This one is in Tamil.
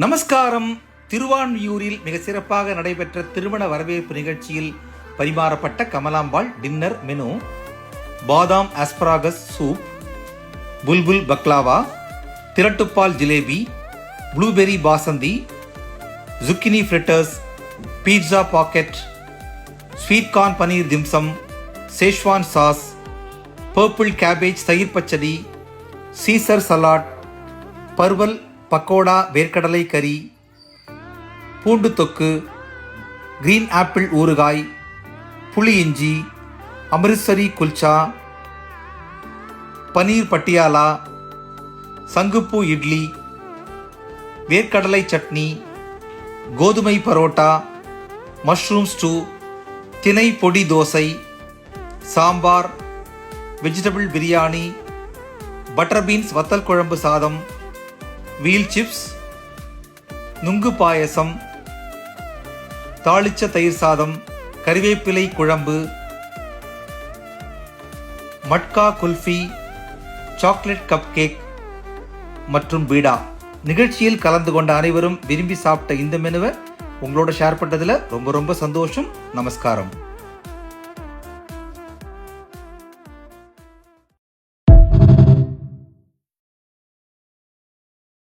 நமஸ்காரம். திருவான்மியூரில் மிக சிறப்பாக நடைபெற்ற திருமண வரவேற்பு நிகழ்ச்சியில் பரிமாறப்பட்ட Kamalambal dinner menu: badam asparagus soup, bulbul baklava, thirattupal jalebi, blueberry basundi, zucchini fritters, pizza pocket, sweet corn paneer dim sum, Schezwan sauce, purple cabbage தயிர் பச்சடி, சீசர் சலாட், பர்வல் பக்கோடா வேர்க்கடலை கறி, பூண்டு தொக்கு, கிரீன் ஆப்பிள் ஊறுகாய், புளி இஞ்சி, அமிர்த்சரி குல்ச்சா, பனீர் பட்டியாலா, சங்குப்பூ இட்லி, வேர்க்கடலை சட்னி, கோதுமை பரோட்டா, மஷ்ரூம் ஸ்டூ, தினை பொடி dosa, sambar, vegetable biryani, butter beans வத்தல் குழம்பு சாதம், வீல் சிப்ஸ், நுங்கு பாயசம், தாளிச்ச தயிர் சாதம், கறிவேப்பிலை குழம்பு, matka kulfi, chocolate cup cake மற்றும் பீடா. நிகழ்ச்சியில் கலந்து கொண்ட அனைவரும் விரும்பி சாப்பிட்ட இந்த மெனுவை உங்களோட ஷேர் பண்ணதில் ரொம்ப சந்தோஷம். நமஸ்காரம்.